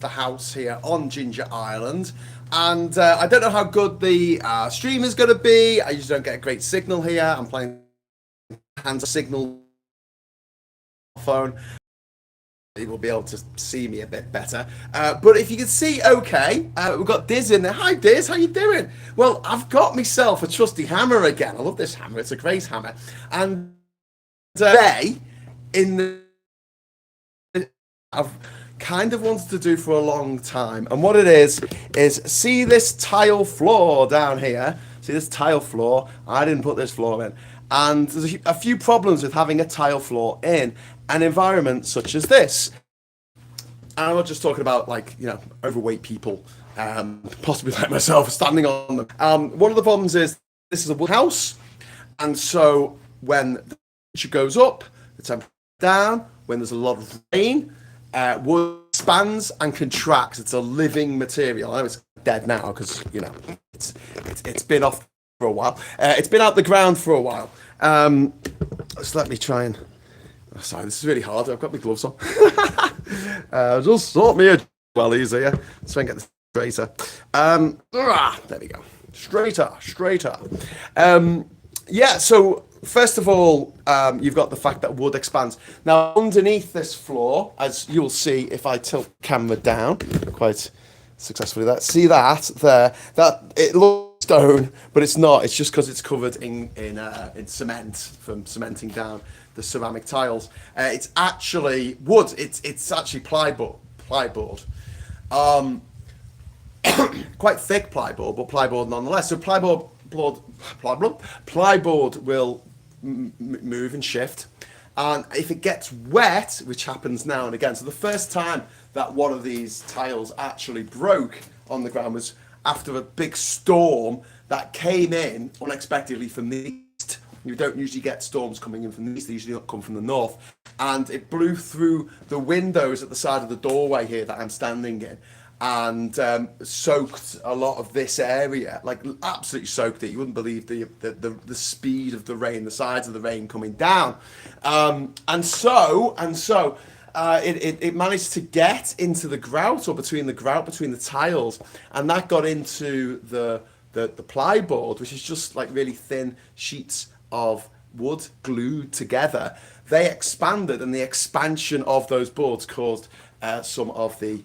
the house here on Jinja Island. And I don't know how good the stream is going to be. I usually don't get a great signal here. I'm playing hands signal phone. You will be able to see me a bit better. But if you can see okay, we've got Diz in there. Hi Diz, how you doing? Well, I've got myself a trusty hammer again. I love this hammer. It's a great hammer. And today, I've kind of wanted to do for a long time. And what it is see this tile floor down here? See this tile floor? I didn't put this floor in. And there's a few problems with having a tile floor in an environment such as this. And I'm not just talking about overweight people, possibly like myself, standing on them. One of the problems is this is a wood house. And so when the temperature goes up, the temperature goes down, when there's a lot of rain, wood expands and contracts. It's a living material. I know it's dead now because it's been off for a while. It's been out the ground for a while. So let me try and. Oh, sorry, this is really hard. I've got my gloves on. Just sort me a well easier. Let's try and get this straighter. There we go. Straighter. Yeah. So first of all, you've got the fact that wood expands. Now, underneath this floor, as you'll see if I tilt the camera down quite successfully, see that there, that it looks stone, but it's not. It's just because it's covered in cement from cementing down the ceramic tiles. It's actually wood. It's actually plyboard. Quite thick plyboard, but plyboard nonetheless. So plyboard will move and shift, and if it gets wet, which happens now and again. So the first time that one of these tiles actually broke on the ground was after a big storm that came in unexpectedly from the east. You don't usually get storms coming in from the east, they usually come from the north, and it blew through the windows at the side of the doorway here that I'm standing in, and soaked a lot of this area, like absolutely soaked it. You wouldn't believe the speed of the rain, the size of the rain coming down, and so it managed to get into the grout, or between the tiles, and that got into the plyboard, which is just like really thin sheets of wood glued together. They expanded, and the expansion of those boards caused some of the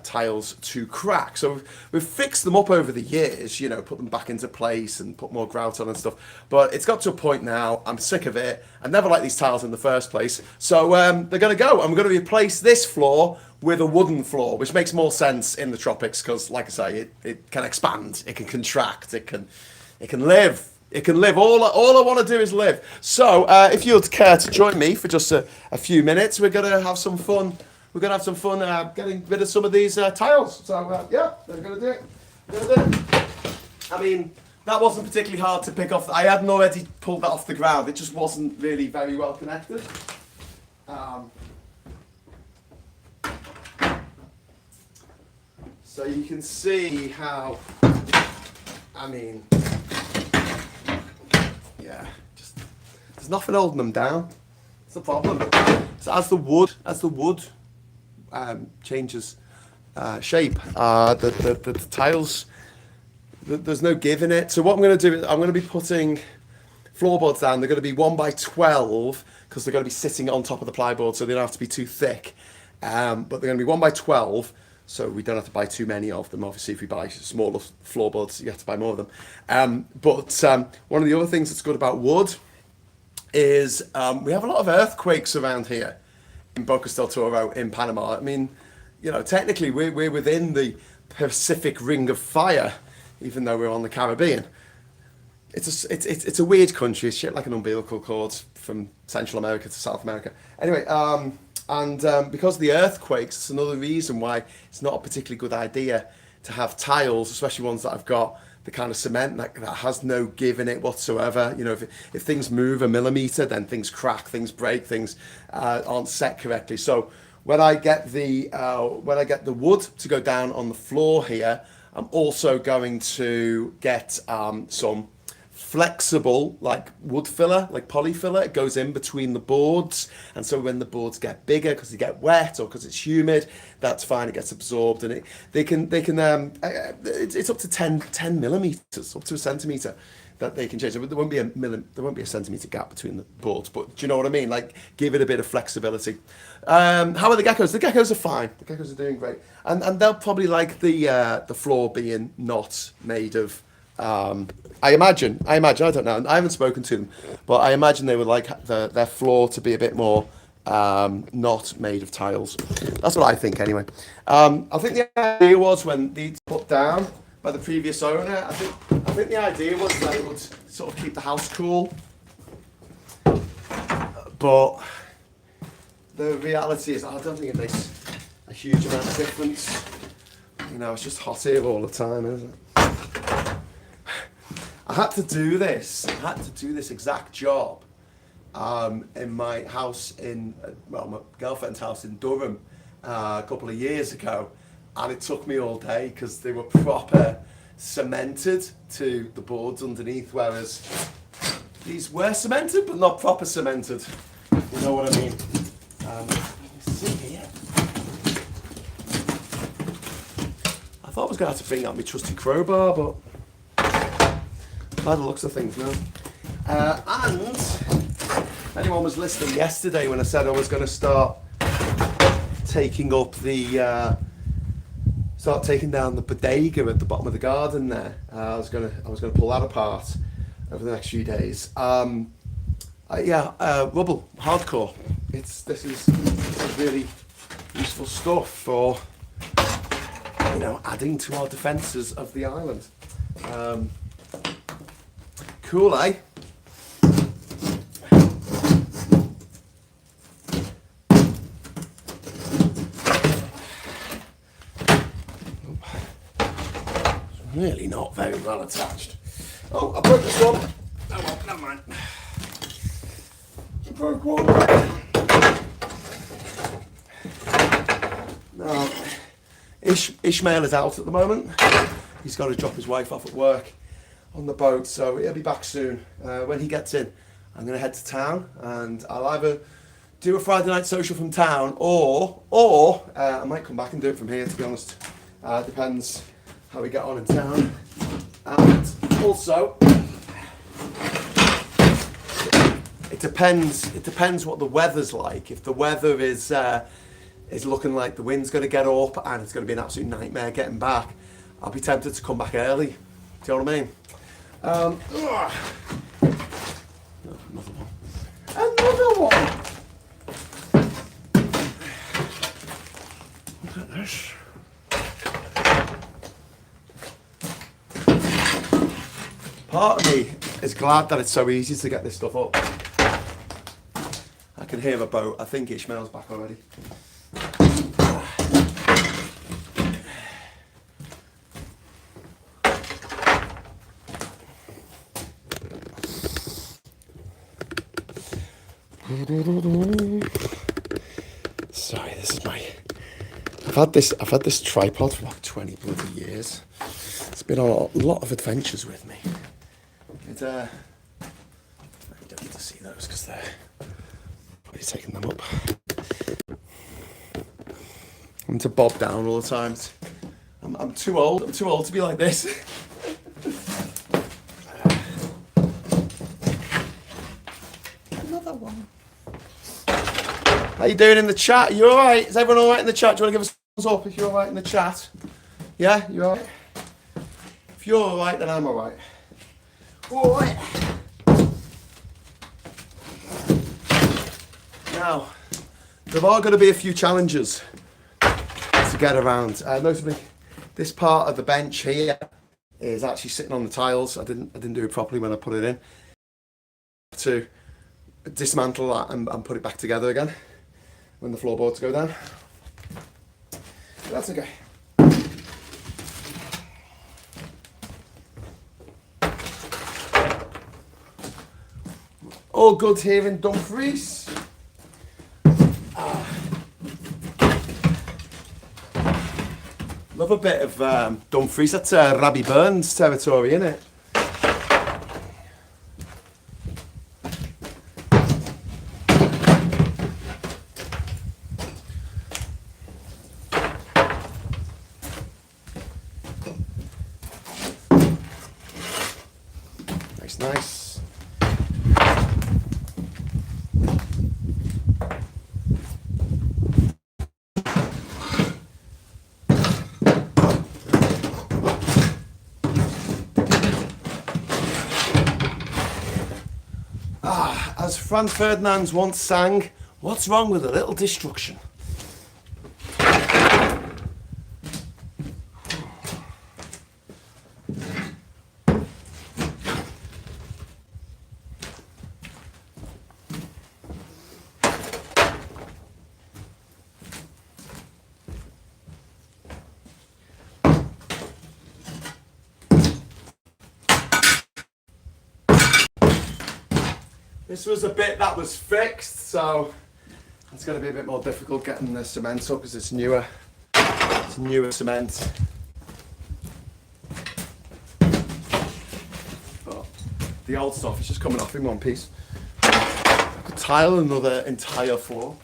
tiles to crack. So we've fixed them up over the years, put them back into place and put more grout on and stuff. But it's got to a point now, I'm sick of it. I never liked these tiles in the first place. So they're going to go, and we're going to replace this floor with a wooden floor, which makes more sense in the tropics because, like I say, it can expand, it can contract, it can live. It can live. All I want to do is live. So if you'd care to join me for just a few minutes, we're going to have some fun. We're going to have some fun getting rid of some of these tiles. So, yeah, we're going to do it. I mean, that wasn't particularly hard to pick off. I hadn't already pulled that off the ground. It just wasn't really very well connected. So you can see how, I mean, yeah, just there's nothing holding them down. It's the problem. So as the wood changes shape, the tiles, there's no give in it. So what I'm going to do is I'm going to be putting floorboards down. They're going to be 1 by 12 because they're going to be sitting on top of the plyboard, so they don't have to be too thick. But they're going to be 1 by 12, so we don't have to buy too many of them. Obviously, if we buy smaller floorboards, you have to buy more of them. But one of the other things that's good about wood is we have a lot of earthquakes around here in Bocas del Toro in Panama. I mean, technically we're within the Pacific Ring of Fire, even though we're on the Caribbean. It's a weird country. It's shaped like an umbilical cord from Central America to South America. Anyway, because of the earthquakes, it's another reason why it's not a particularly good idea to have tiles, especially ones that have got the kind of cement that has no give in it whatsoever. If things move a millimeter, then things crack, things break, things aren't set correctly. So when I get the wood to go down on the floor here, I'm also going to get some flexible, like wood filler, like poly filler. It goes in between the boards, and so when the boards get bigger because they get wet or because it's humid, that's fine. It gets absorbed, and it's up to 10 millimeters, up to a centimeter, that they can change. There won't be a centimeter gap between the boards, but do you know what I mean? Like, give it a bit of flexibility. How are the geckos? The geckos are fine. The geckos are doing great, and they'll probably like the floor being not made of. I imagine. I don't know. I haven't spoken to them, but I imagine they would like their floor to be a bit more not made of tiles. That's what I think, anyway. I think the idea was when these put down by the previous owner. I think the idea was that it would sort of keep the house cool, but the reality is I don't think it makes a huge amount of difference. You know, it's just hot here all the time, isn't it? I had to do this exact job in my house my girlfriend's house in Durham a couple of years ago, and it took me all day because they were proper cemented to the boards underneath, whereas these were cemented but not proper cemented. You know what I mean? Let's see here. I thought I was going to have to bring out my trusty crowbar, but by the looks of things, no. And anyone was listening yesterday when I said I was going to start taking down the bodega at the bottom of the garden there. I was going to pull that apart over the next few days. Rubble, hardcore. This is really useful stuff for adding to our defences of the island. Cool, eh? It's really not very well attached. Oh, I broke this one. Oh well, never mind. I broke one. Now, Ishmael is out at the moment. He's got to drop his wife off at work on the boat, so he'll be back soon. When he gets in, I'm going to head to town, and I'll either do a Friday night social from town, or I might come back and do it from here, to be honest. Depends how we get on in town. And also, it depends what the weather's like. If the weather is looking like the wind's going to get up and it's going to be an absolute nightmare getting back, I'll be tempted to come back early. Do you know what I mean? Another one. Look at this. Part of me is glad that it's so easy to get this stuff up. I can hear a boat. I think Ishmael's back already. Sorry, this is I've had this tripod for like 20 bloody years. It's been on a lot of adventures with me. You don't get to see those because they're probably taking them up. I'm to bob down all the time. I'm too old. I'm too old to be like this. Another one. How you doing in the chat? Are you alright? Is everyone alright in the chat? Do you want to give us a thumbs up if you're alright in the chat? Yeah? You alright? If you're alright, then I'm alright. Alright. Now, there are going to be a few challenges to get around. Notably, this part of the bench here is actually sitting on the tiles. I didn't do it properly when I put it in. To dismantle that and put it back together again when the floorboards go down. But that's okay. All good here in Dumfries. Love a bit of Dumfries. That's Rabbie Burns territory, isn't it? Nice, nice. As Franz Ferdinand once sang, what's wrong with a little destruction? This was a bit that was fixed, so it's going to be a bit more difficult getting the cement up because it's newer. It's newer cement. But the old stuff is just coming off in one piece. Could tile another entire floor.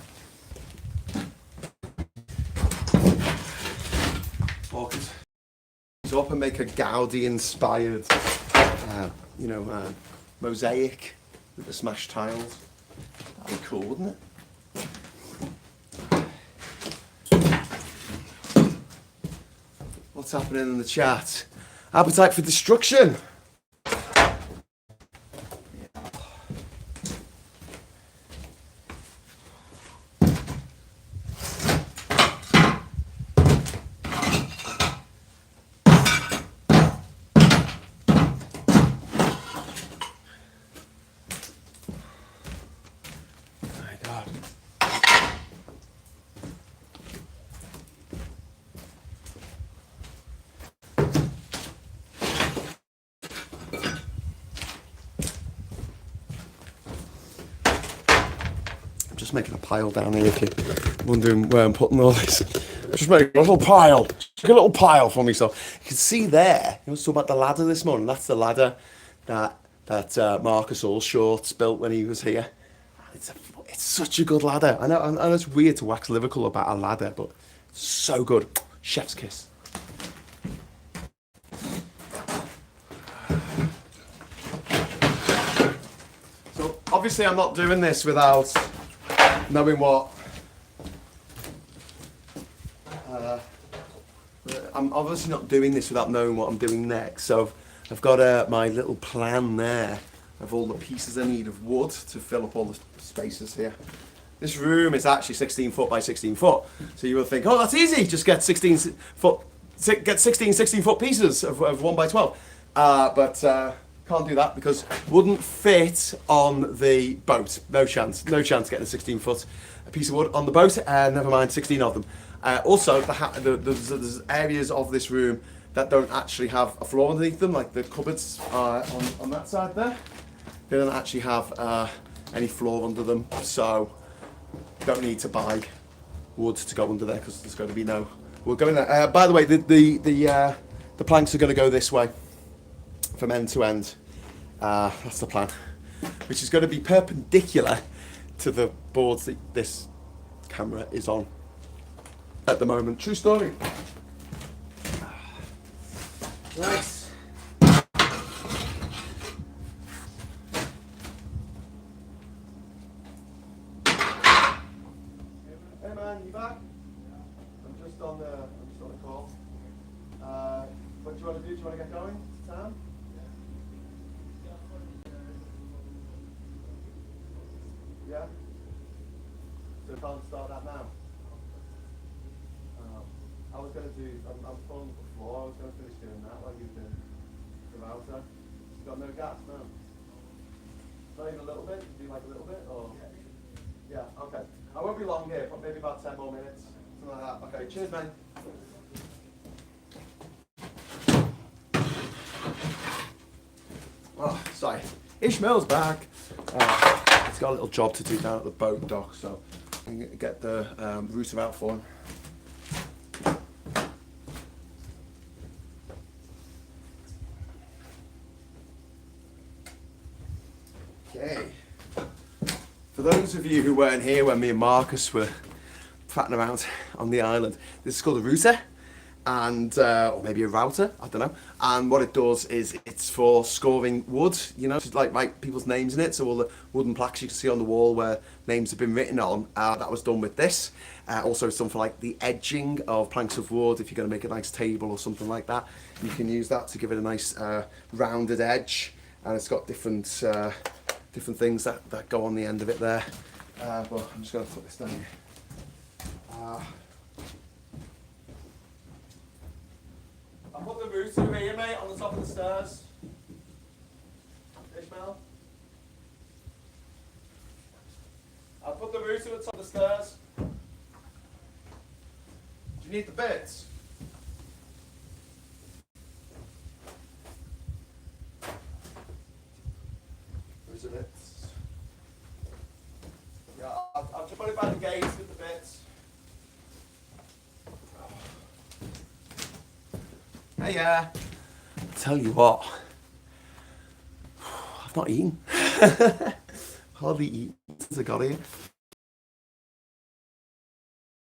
Or could up and make a Gaudi-inspired, mosaic. With the smashed tiles. That'd be cool, wouldn't it? What's happening in the chat? Appetite for destruction. Just making a pile down here if you're wondering where I'm putting all this. Just making a little pile. Just a little pile for myself. You can see there, I was talking about the ladder this morning. That's the ladder that Marcus Allshorts built when he was here. It's such a good ladder. I know it's weird to wax lyrical about a ladder, but it's so good. Chef's kiss. So obviously I'm not doing this without knowing what I'm obviously not doing this without knowing what I'm doing next. So I've got my little plan there of all the pieces I need of wood to fill up all the spaces here. This room is actually 16 foot by 16 foot. So you will think, oh, that's easy. Just get 16 foot pieces of 1 by 12. But can't do that because wouldn't fit on the boat. No chance getting a 16 foot piece of wood on the boat, never mind 16 of them. Also, there's areas of this room that don't actually have a floor underneath them, like the cupboards on that side there. They don't actually have any floor under them, so don't need to buy wood to go under there because there's going to be no wood going there. By the way, the planks are going to go this way from end to end. That's the plan, which is going to be perpendicular to the boards that this camera is on at the moment. True story. Nice. Hey man, you back? I'm just on the call. What do you want to do? Do you want to get going to town? Yeah? So can't start that now? I was going to do, I'm pulling the floor, I was going to finish doing that while you're doing the router. You've got no gas, no? Not even a little bit? You do like a little bit? Or? Yeah, okay. I won't be long here, but maybe about 10 more minutes. Something like that. Okay, cheers, man. Oh, sorry. Ishmael's back. He's got a little job to do down at the boat dock, so I'm going to get the router out for him. Okay. For those of you who weren't here when me and Marcus were fatting around on the island, this is called a router. and or maybe a router, I don't know. And what it does is it's for scoring wood, you know, to like write people's names in it. So all the wooden plaques you can see on the wall where names have been written on, that was done with this. Also it's done for like the edging of planks of wood. If you're going to make a nice table or something like that, you can use that to give it a nice rounded edge. And it's got different things that go on the end of it there. But I'm just going to put this down here. I put the router here, mate, on the top of the stairs. Ishmael? I put the router at the top of the stairs. Do you need the bits? Router bits. Yeah, I've just put it by the gates with the bits. Hey, tell you what, I've not eaten. Hardly eaten since I got here.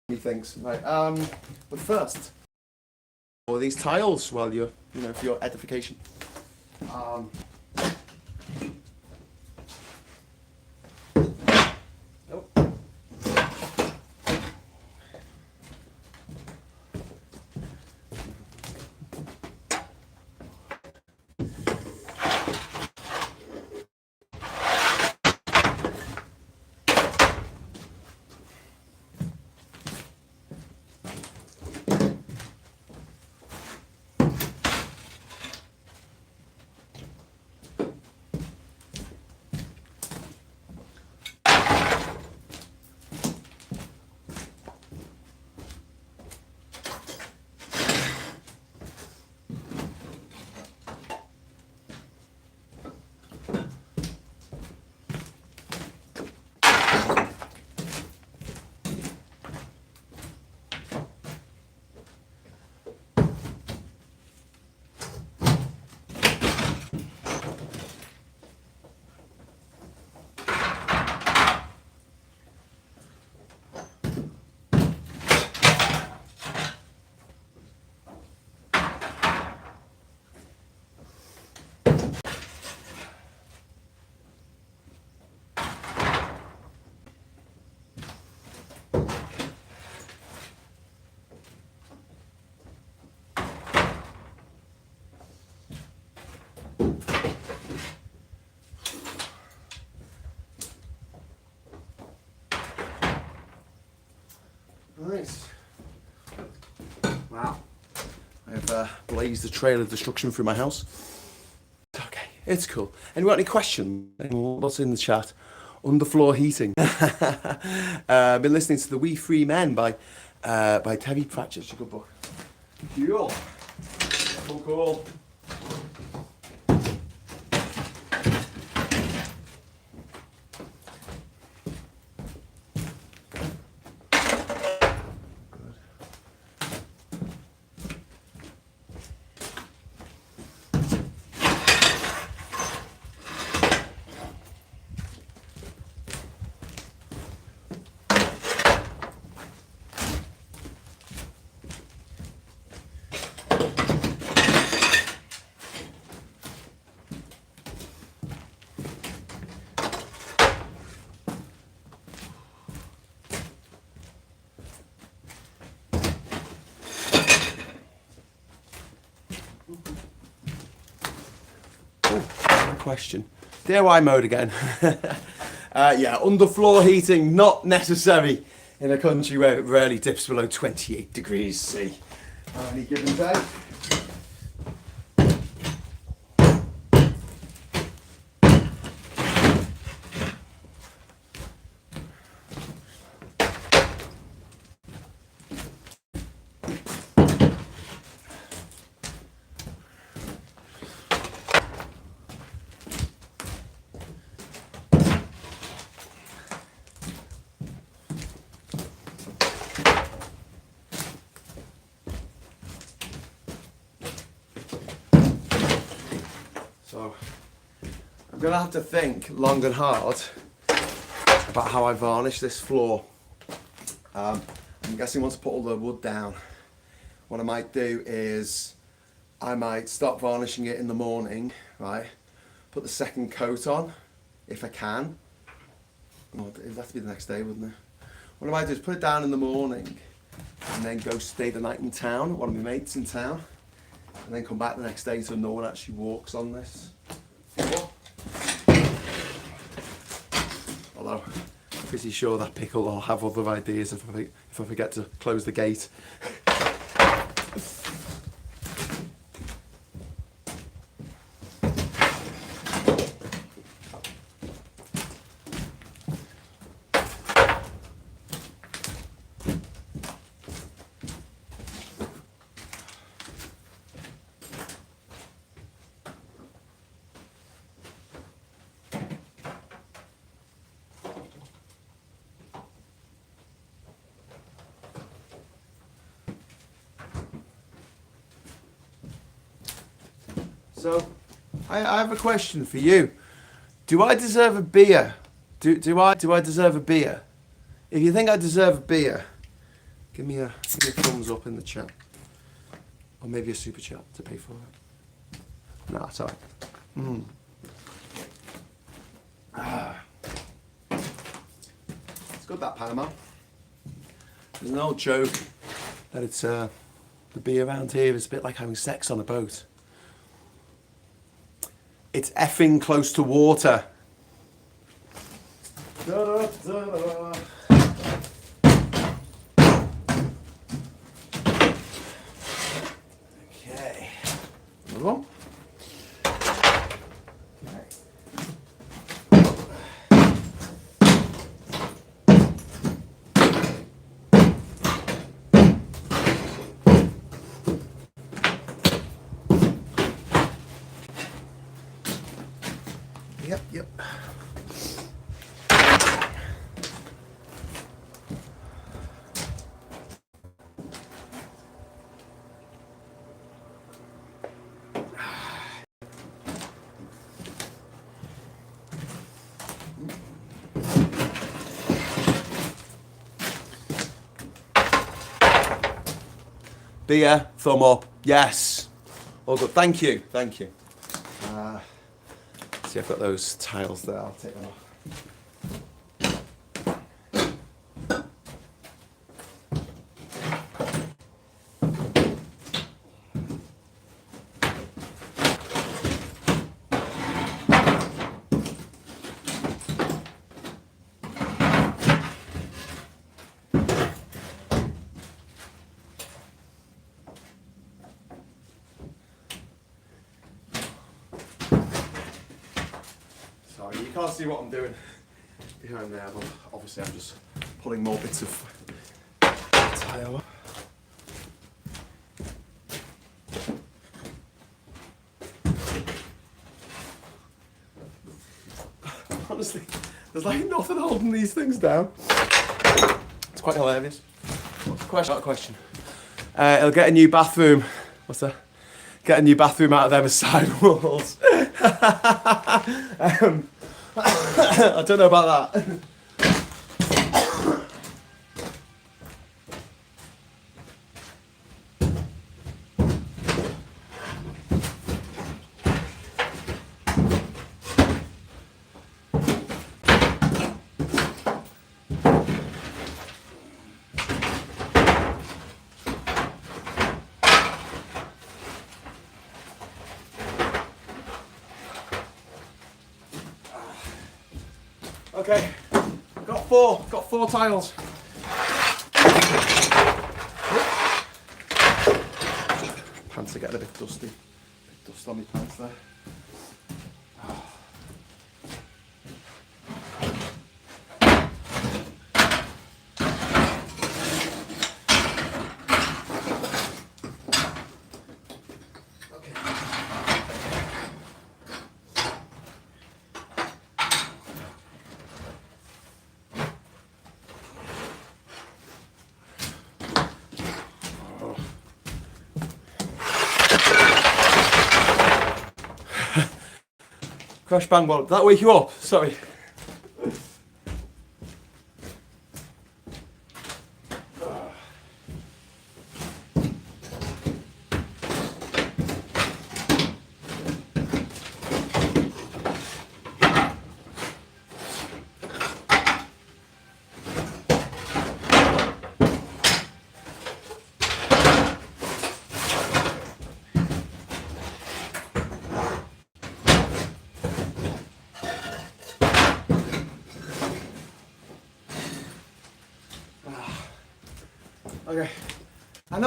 Methinks, right? But first, all these tiles, well, you know, for your edification. Nope. Nice. Wow. I've blazed a trail of destruction through my house. Okay, it's cool. Anyone got any questions? What's in the chat? Underfloor heating. Been listening to The We Free Men by Terry Pratchett. It's a good book. Cool. Cool. Question. DIY mode again. Yeah, underfloor heating not necessary in a country where it rarely dips below 28 degrees C on any given day. So I'm going to have to think long and hard about how I varnish this floor. I'm guessing once I put all the wood down, what I might do is I might stop varnishing it in the morning, right? Put the second coat on, if I can. Well, it'd have to be the next day, wouldn't it? What I might do is put it down in the morning and then go stay the night in town, one of my mates in town, and then come back the next day so no one actually walks on this floor. Although, I'm pretty sure that pickle will have other ideas if I forget to close the gate. So, I have a question for you. Do I deserve a beer? Do I deserve a beer? If you think I deserve a beer, give me a thumbs up in the chat. Or maybe a super chat to pay for it. No, it's alright. It's good, that Panama. There's an old joke that it's the beer around here is a bit like having sex on a boat. It's effing close to water. Da, da, da, da. Okay. Another one. Yep. Beer, thumb up, yes. All good, thank you. See, I've got those tiles there, I'll take them off. Sorry, you can't see what I'm doing behind there, but obviously I'm just pulling more bits of tile up. Honestly, there's like nothing holding these things down. It's quite hilarious. What's the question? Not a question. It'll get a new bathroom. What's that? Get a new bathroom out of them as side walls. I don't know about that. Okay, got four tiles. Pants are getting a bit dusty. Dust on my pants there. Crash bang ball. Did that wake you up? Sorry.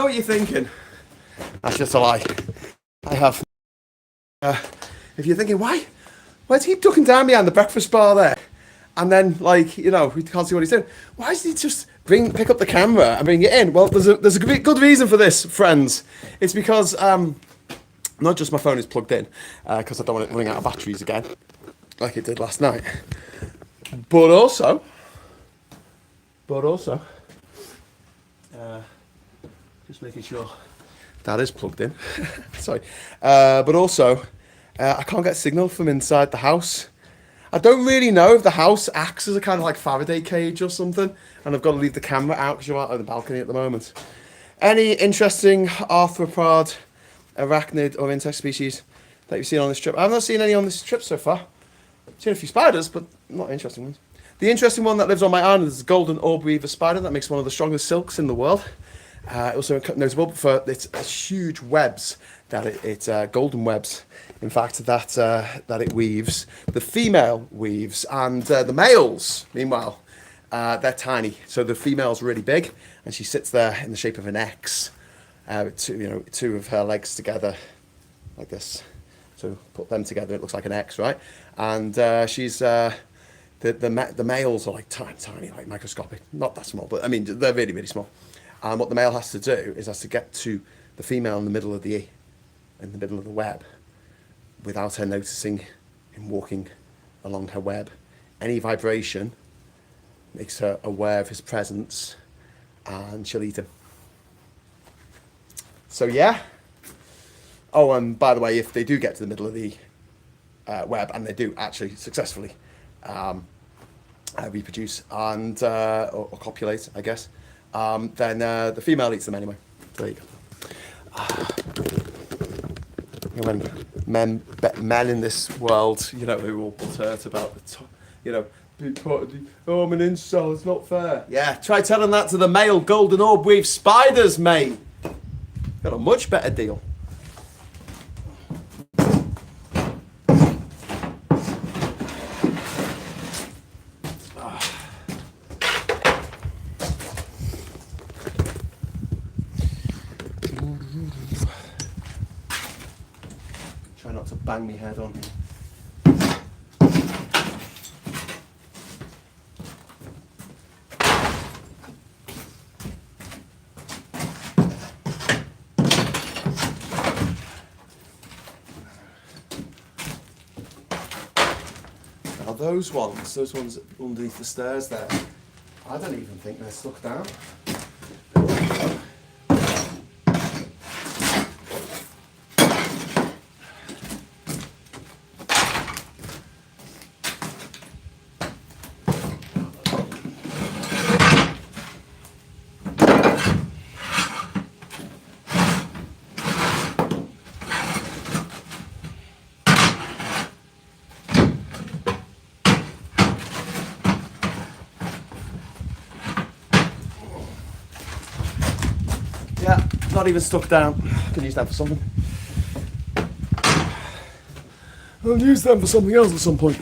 know what you're thinking. That's just a lie. I have. If you're thinking, why does he keep ducking down behind the breakfast bar there? And then, like, you know, we can't see what he's doing. Why does he just pick up the camera and bring it in? Well, there's a good reason for this, friends. It's because not just my phone is plugged in, because I don't want it running out of batteries again, like it did last night. But also, just making sure that is plugged in. Sorry. But also, I can't get signal from inside the house. I don't really know if the house acts as a kind of like Faraday cage or something, and I've got to leave the camera out because you're out on the balcony at the moment. Any interesting arthropod, arachnid, or insect species that you've seen on this trip? I've not seen any on this trip so far. I've seen a few spiders, but not interesting ones. The interesting one that lives on my island is the golden orb weaver spider that makes one of the strongest silks in the world. Also notable for its huge webs that it golden webs, in fact, that it weaves. The female weaves, and the males, meanwhile, they're tiny. So the female's really big, and she sits there in the shape of an X, two of her legs together, like this. So put them together, it looks like an X, right? And she's the males are like tiny, like microscopic, not that small, but I mean they're really, really small. And what the male has to do is has to get to the female in the middle of the web, without her noticing him walking along her web. Any vibration makes her aware of his presence, and she'll eat him. So yeah. Oh, and by the way, if they do get to the middle of the web, and they do actually successfully reproduce and or copulate, I guess, then the female eats them anyway. There you go. When men in this world, you know, who all hurt about I'm an incel, it's not fair. Yeah, try telling that to the male golden orb weave spiders, mate. Got a much better deal. Try not to bang me head on here. Now those ones underneath the stairs there, I don't even think they're stuck down. Yeah, not even stuck down. I can use that for something. I'll use them for something else at some point,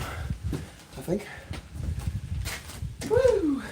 I think. Woo!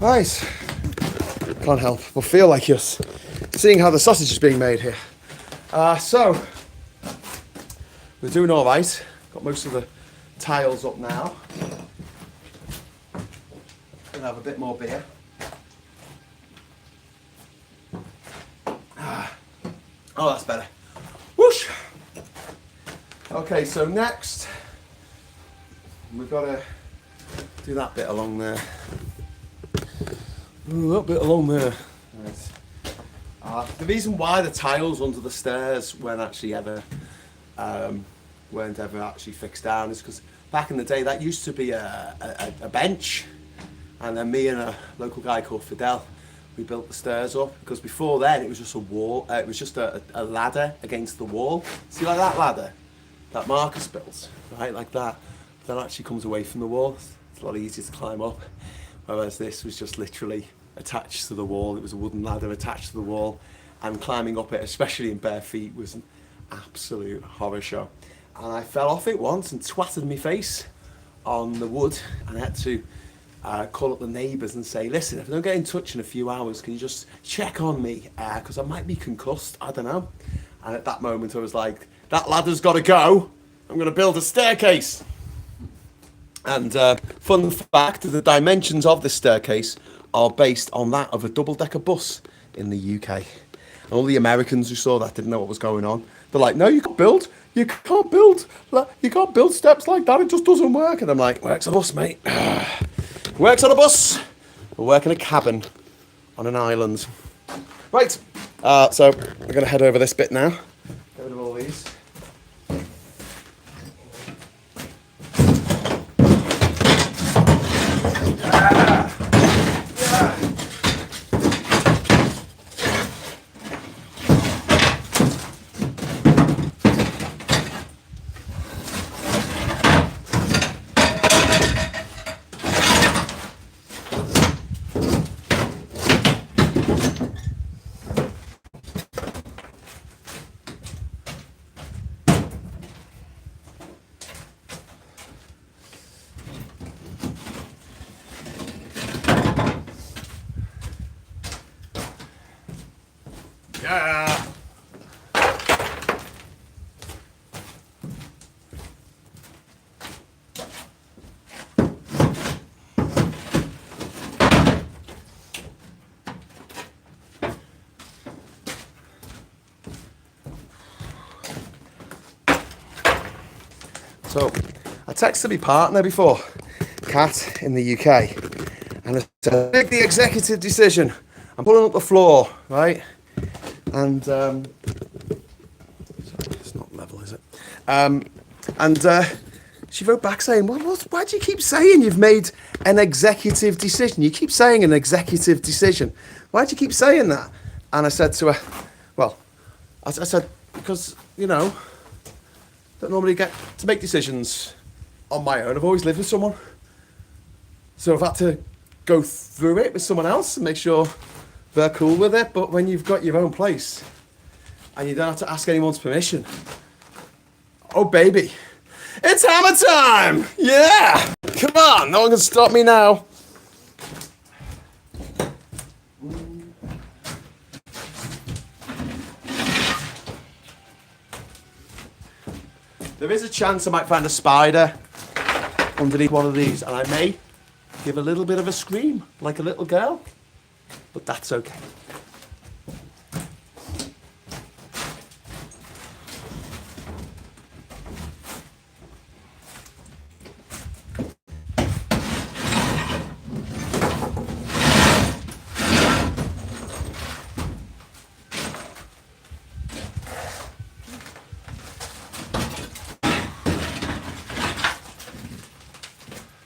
Right, can't help but feel like you're seeing how the sausage is being made here. So, we're doing all right. Got most of the tiles up now. gonna have a bit more beer. Oh, that's better. Whoosh! Okay, so next, we've got to do that bit along there. Ooh, that bit along there. Right. The reason why the tiles under the stairs weren't ever actually fixed down is because back in the day that used to be a bench, and then me and a local guy called Fidel, we built the stairs up, because before then it was just a wall, it was just a ladder against the wall. See, like that ladder that Marcus built, right, like that. But that actually comes away from the wall. It's a lot easier to climb up, whereas this was just literally attached to the wall. It was a wooden ladder attached to the wall, and climbing up it, especially in bare feet, was an absolute horror show. And I fell off it once and twatted my face on the wood, and I had to call up the neighbours and say, listen, if I don't get in touch in a few hours, can you just check on me, because I might be concussed, I don't know. And at that moment I was like, that ladder's got to go, I'm going to build a staircase. And fun fact, the dimensions of this staircase are based on that of a double-decker bus in the UK. And all the Americans who saw that didn't know what was going on. They're like, no, you can't build steps like that, it just doesn't work. And I'm like, works on a bus, mate. Works on a bus. We'll work in a cabin on an island. Right, so we're going to head over this bit now. Get rid of all these. Yeah. So, I texted my partner before, Kat, in the UK, and I said, make the executive decision. I'm pulling up the floor, right? And sorry, it's not level, is it? She wrote back saying, well, why do you keep saying you've made an executive decision? You keep saying an executive decision. Why do you keep saying that? And I said to her, well, I said, because, you know, don't normally get to make decisions on my own. I've always lived with someone. So I've had to go through it with someone else and make sure they're cool with it. But when you've got your own place and you don't have to ask anyone's permission, oh baby, it's hammer time! Yeah! Come on, no one can stop me now. There is a chance I might find a spider underneath one of these, and I may give a little bit of a scream, like a little girl, but that's okay.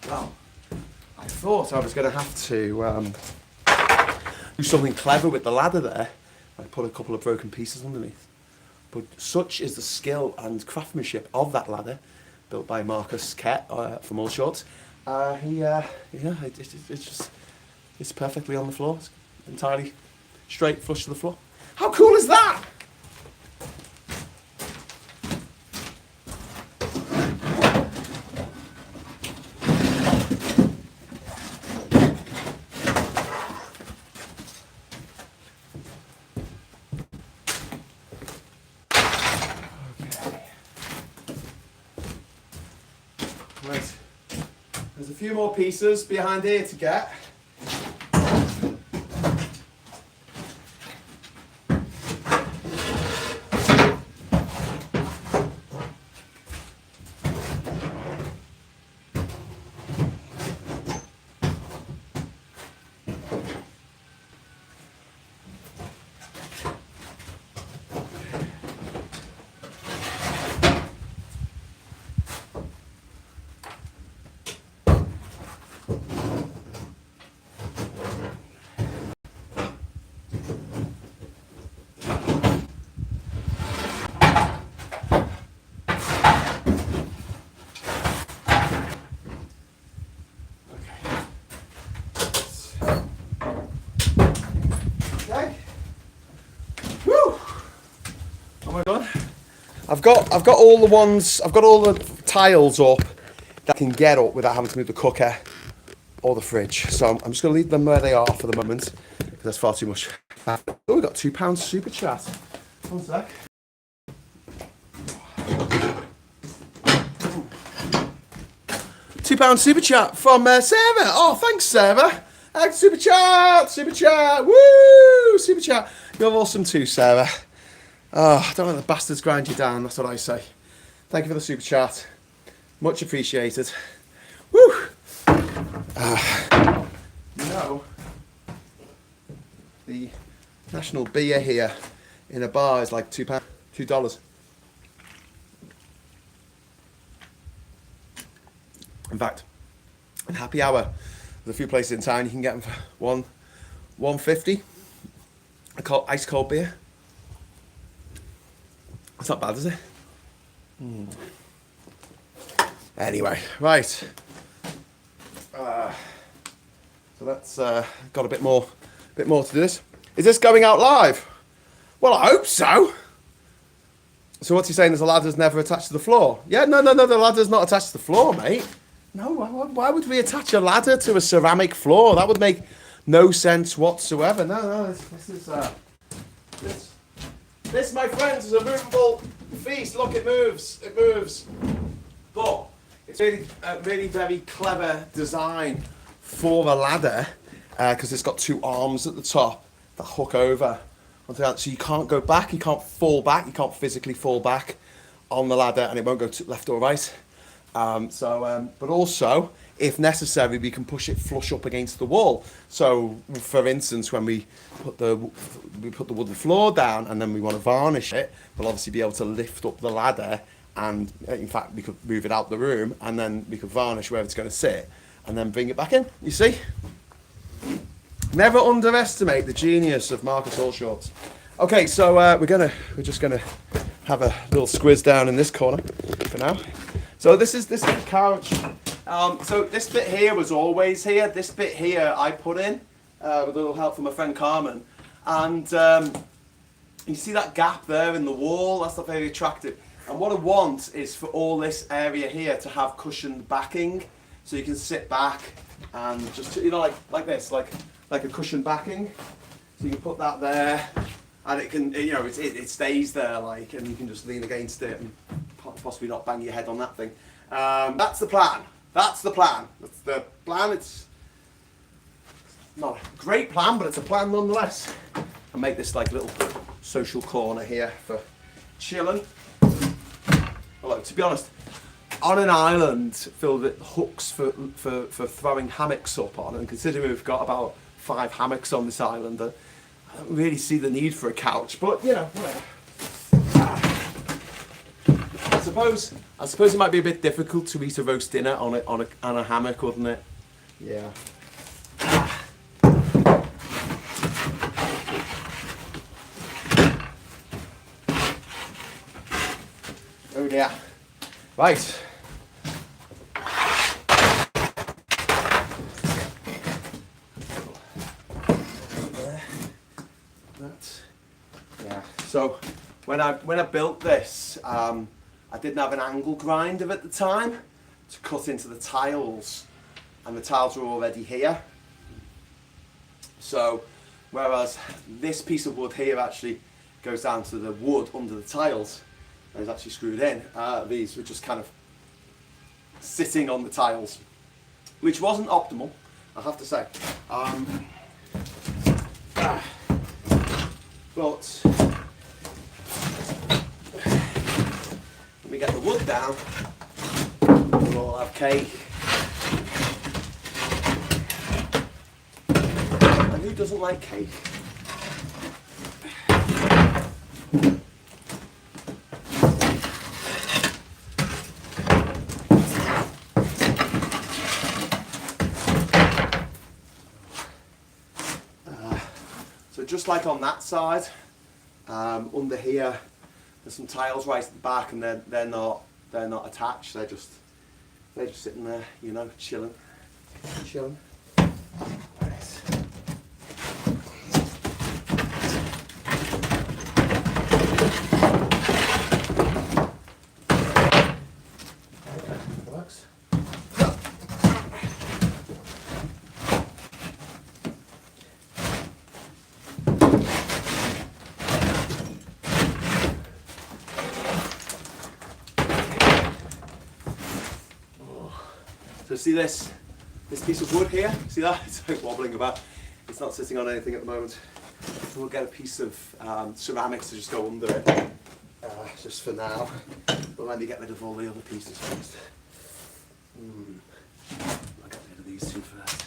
Well, I thought I was going to have to do something clever with the ladder there. I put a couple of broken pieces underneath. But such is the skill and craftsmanship of that ladder, built by Marcus Kett from All Shorts. It's perfectly on the floor. It's entirely straight, flush to the floor. How cool is that? Right, there's a few more pieces behind here to get. I've got all the ones. I've got all the tiles up that I can get up without having to move the cooker or the fridge. So I'm just going to leave them where they are for the moment because that's far too much. Oh, we got £2 super chat. One sec. £2 super chat from Sarah. Oh, thanks, Sarah. Super chat, woo, super chat. You're awesome too, Sarah. Oh, don't let the bastards grind you down. That's what I say. Thank you for the super chat. Much appreciated. Woo. The national beer here in a bar is like $2. In fact, in happy hour, there's a few places in town you can get them for $1.50. Ice cold beer. That's not bad, is it? Anyway, right. So that's got a bit more to do this. Is this going out live? Well, I hope so. So what's he saying? Is the ladder's never attached to the floor? Yeah, no, the ladder's not attached to the floor, mate. No, why would we attach a ladder to a ceramic floor? That would make no sense whatsoever. No, this, my friends, is a movable feast. Look, it moves. But it's really very clever design for a ladder because it's got two arms at the top that hook over onto that. So you can't go back, you can't fall back, you can't physically fall back on the ladder, and it won't go to left or right. But also, if necessary, we can push it flush up against the wall. So, for instance, when we put the wooden floor down and then we want to varnish it, we'll obviously be able to lift up the ladder, and in fact, we could move it out the room, and then we could varnish where it's going to sit, and then bring it back in. You see? Never underestimate the genius of Marcus Allshorts. Okay, so we're just gonna have a little squiz down in this corner for now. So this is the couch. So this bit here was always here. This bit here I put in with a little help from my friend Carmen. And you see that gap there in the wall? That's not very attractive. And what I want is for all this area here to have cushioned backing, so you can sit back and just, you know, like this, like a cushioned backing. So you can put that there, and it can, you know, it stays there, like, and you can just lean against it and possibly not bang your head on that thing. That's the plan. That's the plan. It's not a great plan, but it's a plan nonetheless. And make this like little social corner here for chilling. Although, to be honest, on an island filled with hooks for throwing hammocks up on, and considering we've got about 5 hammocks on this island, I don't really see the need for a couch. But you know, whatever. I suppose it might be a bit difficult to eat a roast dinner on a hammock, wouldn't it? Yeah. Oh dear. Right. Yeah. So when I built this, I didn't have an angle grinder at the time to cut into the tiles, and the tiles were already here. So, whereas this piece of wood here actually goes down to the wood under the tiles and is actually screwed in, these were just kind of sitting on the tiles, which wasn't optimal, I have to say. But when we get the wood down, we'll all have cake. And who doesn't like cake? So just like on that side, under here, there's some tiles right at the back, and they're not attached. They're just sitting there, you know, chilling. Right. So see this piece of wood here? See that? It's like wobbling about. It's not sitting on anything at the moment. So we'll get a piece of ceramics to just go under it, just for now. But let me get rid of all the other pieces first. I'll get rid of these two first.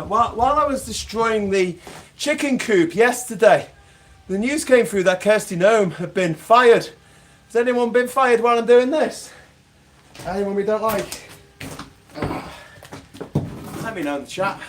While I was destroying the chicken coop yesterday, the news came through that Kirsty Gnome had been fired. Has anyone been fired while I'm doing this? Anyone we don't like? Let me know in the chat.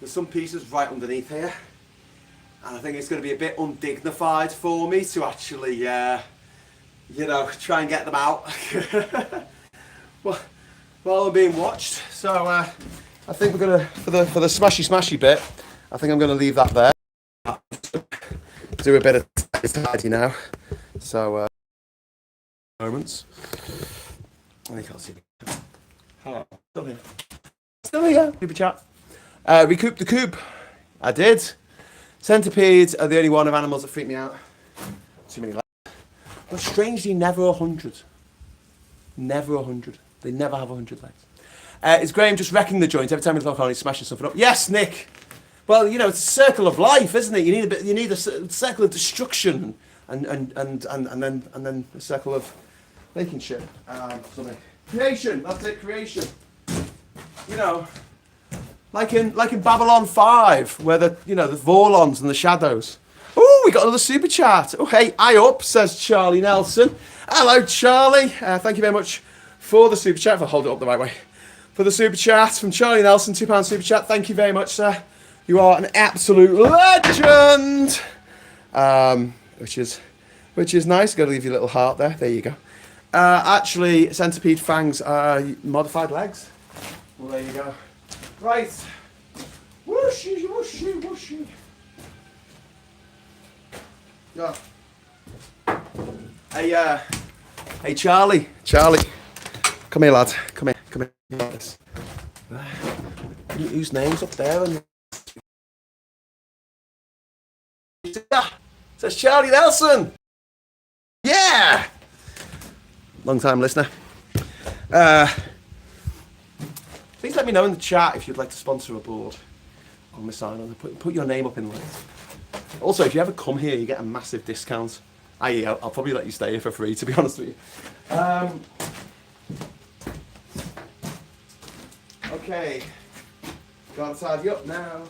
There's some pieces right underneath here, and I think it's going to be a bit undignified for me to actually, you know, try and get them out well, while I'm being watched. So I think we're going to, for the smashy bit, I think I'm going to leave that there. Do a bit of tidy now. So moments. I can't see me. Hello. Still here. Still here. Super chat. Recouped the coop. I did. Centipedes are the only one of animals that freak me out. Too many legs. But strangely, never 100. Never 100. They never have 100 legs. Is Graham just wrecking the joint every time we look on? He's smashing something up. Yes, Nick. Well, you know, it's a circle of life, isn't it? You need a circle of destruction, and then a circle of making shit. Something. Creation. That's it. Creation. You know. Like in Babylon 5, where the Vorlons and the shadows. Oh, we got another super chat. Oh, hey, eye up, says Charlie Nelson. Hello, Charlie. Thank you very much for the super chat. If I hold it up the right way. For the super chat from Charlie Nelson, £2 super chat. Thank you very much, sir. You are an absolute legend. Which is nice. Got to leave your little heart there. There you go. Actually, centipede fangs are modified legs. Well, there you go. Right. Whooshy, whooshy, whooshy. Yeah. Hey, Charlie. Come here, lad. Come here. Whose name's up there? Says Charlie Nelson. Yeah. Long time listener. Please let me know in the chat if you'd like to sponsor a board on the sign on. Put your name up in lights. Also, if you ever come here, you get a massive discount. I'll probably let you stay here for free, to be honest with you. Okay. Gotta tidy up now.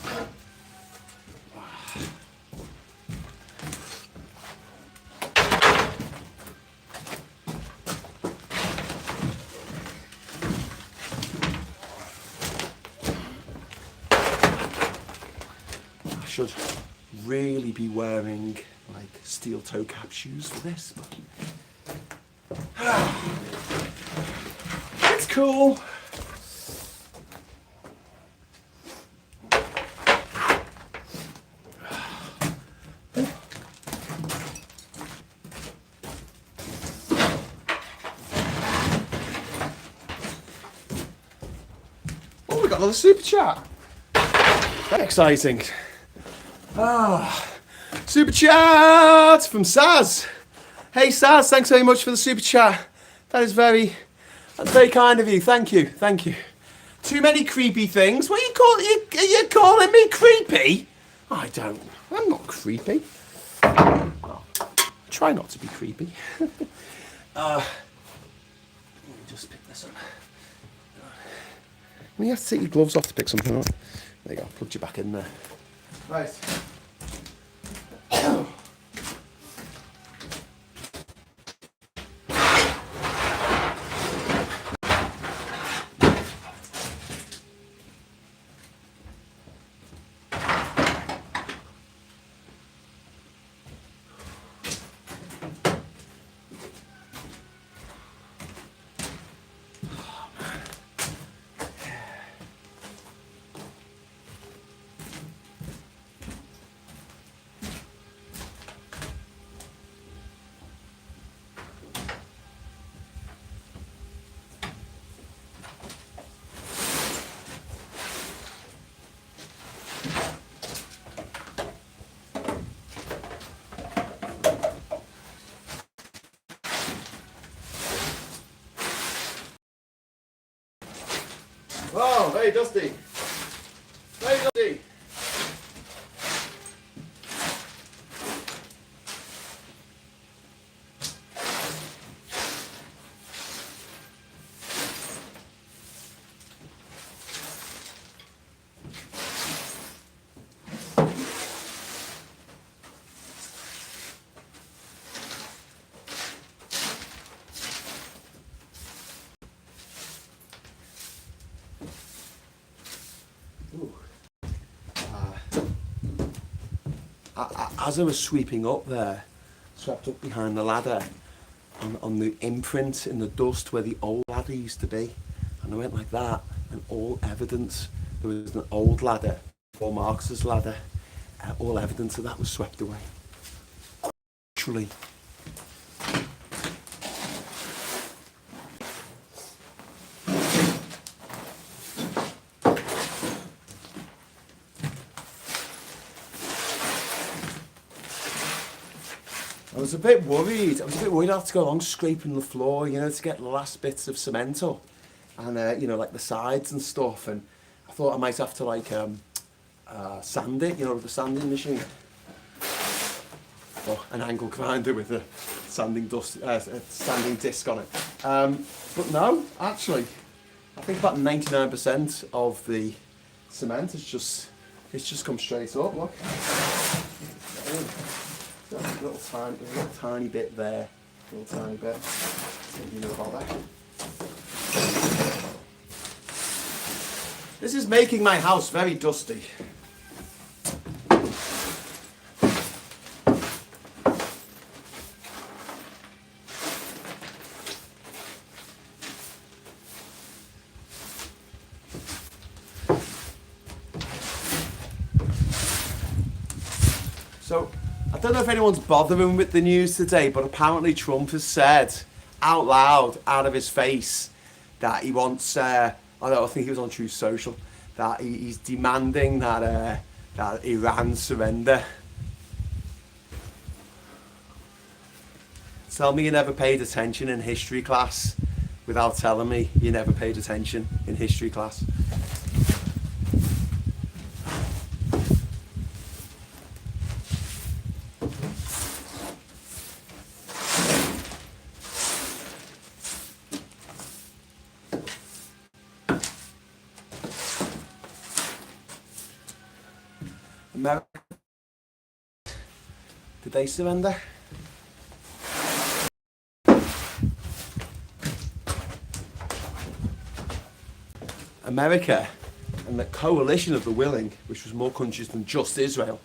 Should really be wearing like steel toe cap shoes for this, but it's cool. Oh, we got another super chat. Very exciting. Super chat from Saz. Hey Saz, thanks very much for the super chat. That's very kind of you. Thank you. Thank you. Too many creepy things. What you calling me creepy? I don't. I'm not creepy. Oh, try not to be creepy. Let me just pick this up. You have to take your gloves off to pick something up. There you go. Plugged you back in there. Right. Oh, very dusty. Very dusty. As I was sweeping up there, swept up behind the ladder, on the imprint in the dust where the old ladder used to be, and I went like that, and all evidence, there was an old ladder, before Marx's ladder, all evidence of that was swept away. Literally. I was a bit worried. I had to go along scraping the floor, you know, to get the last bits of cement up, and you know, like the sides and stuff. And I thought I might have to like sand it, you know, with the sanding machine, or an angle grinder with a sanding disc on it. But no, actually, I think about 99% of the cement is just come straight up. Look. A little tiny bit there, a little tiny bit. What do you know about that? This is making my house very dusty. So, I don't know if anyone's bothering with the news today, but apparently Trump has said out loud, out of his face, that he wants, I think he was on Truth Social, that he's demanding that Iran surrender. Tell me you never paid attention in history class without telling me you never paid attention in history class. America, did they surrender? America and the coalition of the willing, which was more countries than just Israel,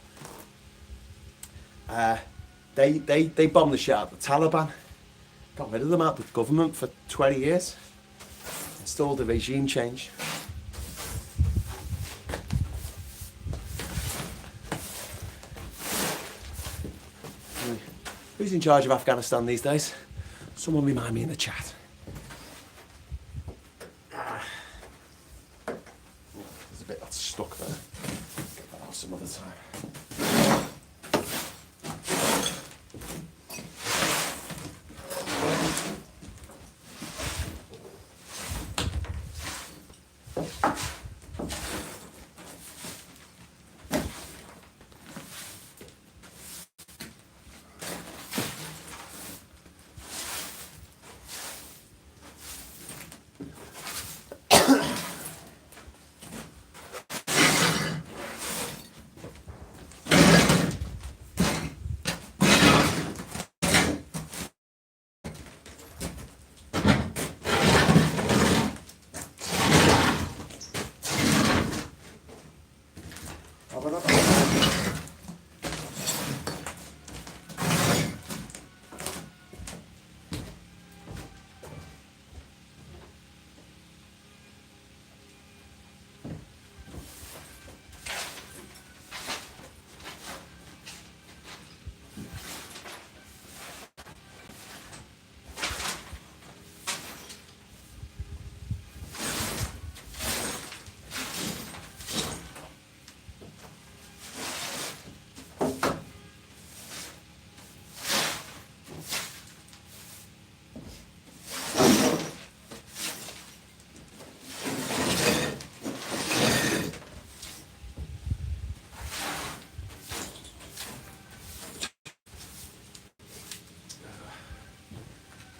they bombed the shit out of the Taliban, got rid of them out of the government for 20 years, installed a regime change. Who's in charge of Afghanistan these days? Someone remind me in the chat. There's a bit that's stuck there. Get that out some other time.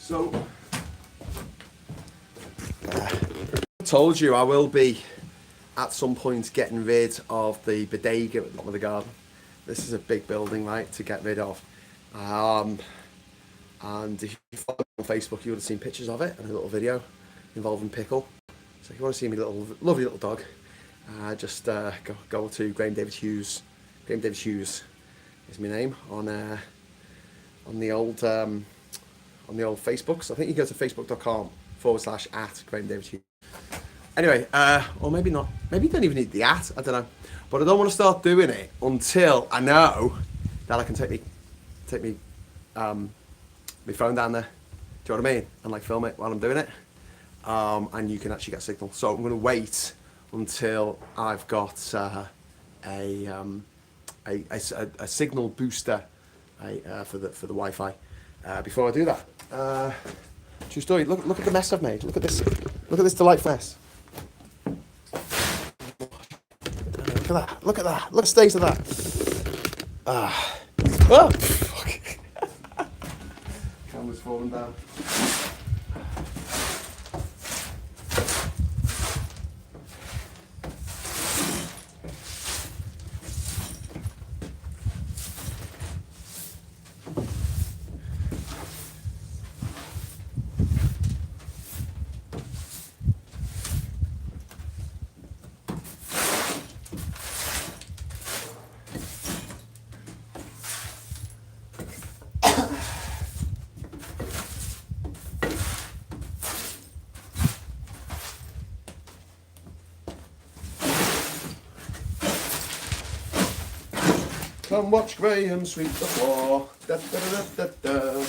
So, I told you I will be at some point getting rid of the bodega at the bottom of the garden. This is a big building, right, to get rid of. And if you follow me on Facebook, you would have seen pictures of it and a little video involving Pickle. So if you want to see me little lovely little dog, just go to Graham David Hughes. Graham David Hughes is my name on the old Facebook. So I think you go to facebook.com/@Graham David Hughes. Anyway, or maybe not. Maybe you don't even need the @ I don't know. But I don't want to start doing it until I know that I can take me my phone down there. Do you know what I mean? And like film it while I'm doing it. And you can actually get a signal. So I'm going to wait until I've got a signal booster for the Wi-Fi before I do that. True story. Look at the mess I've made. Look at this. Look at this delightful mess. Look at that. Look at that. Look at the state of that. Oh, fuck. Camera's falling down. Come watch Graham sweep the floor. Da, da, da, da, da.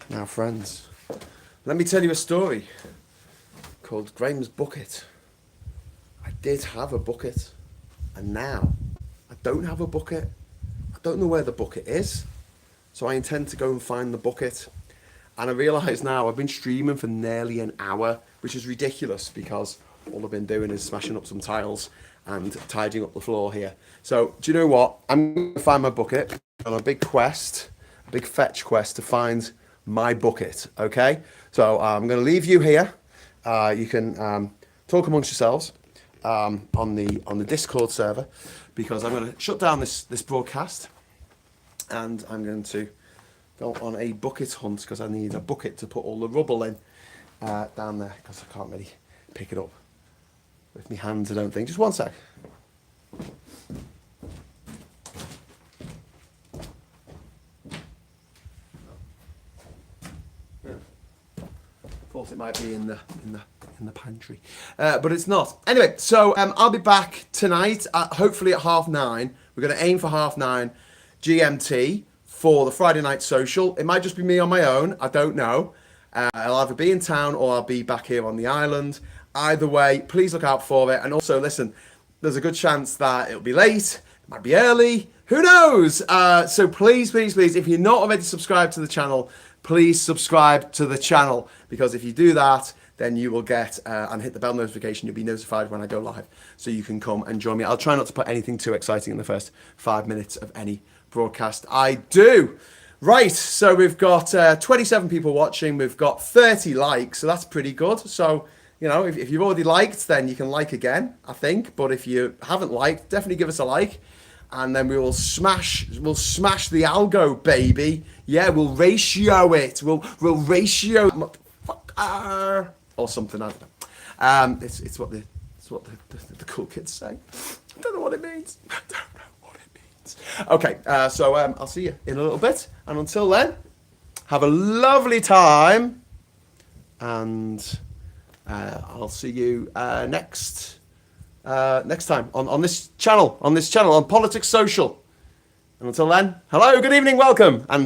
Now, friends, let me tell you a story called Graham's Bucket. I did have a bucket, and now I don't have a bucket. I don't know where the bucket is, so I intend to go and find the bucket. And I realise now I've been streaming for nearly an hour, which is ridiculous because all I've been doing is smashing up some tiles and tidying up the floor here. So, do you know what? I'm going to find my bucket on a big quest. Big fetch quest to find my bucket. Okay, so I'm going to leave you here. You can talk amongst yourselves on the Discord server, because I'm going to shut down this broadcast, and I'm going to go on a bucket hunt because I need a bucket to put all the rubble in down there, because I can't really pick it up with my hands, I don't think. Just one sec. Thought it might be in the pantry, but it's not. Anyway, so I'll be back tonight, hopefully at 9:30. We're going to aim for 9:30 GMT for the Friday night social. It might just be me on my own. I don't know. I'll either be in town or I'll be back here on the island. Either way, please look out for it. And also, listen, there's a good chance that it'll be late. It might be early. Who knows? So please, please, please, if you're not already subscribed to the channel, please subscribe to the channel, because if you do that, then you will get and hit the bell notification. You'll be notified when I go live, so you can come and join me. I'll try not to put anything too exciting in the first 5 minutes of any broadcast I do. Right, so we've got 27 people watching. We've got 30 likes, so that's pretty good. So, you know, if you've already liked, then you can like again, I think. But if you haven't liked, definitely give us a like. and then we'll smash the algo, baby. Yeah, we'll ratio it. We'll ratio motherfucker, or something. I don't know. It's what the cool kids say. I don't know what it means. I don't know what it means. Okay, so I'll see you in a little bit, and until then, have a lovely time, and I'll see you next time on this channel, on Politics Social. And until then, hello, good evening, welcome, and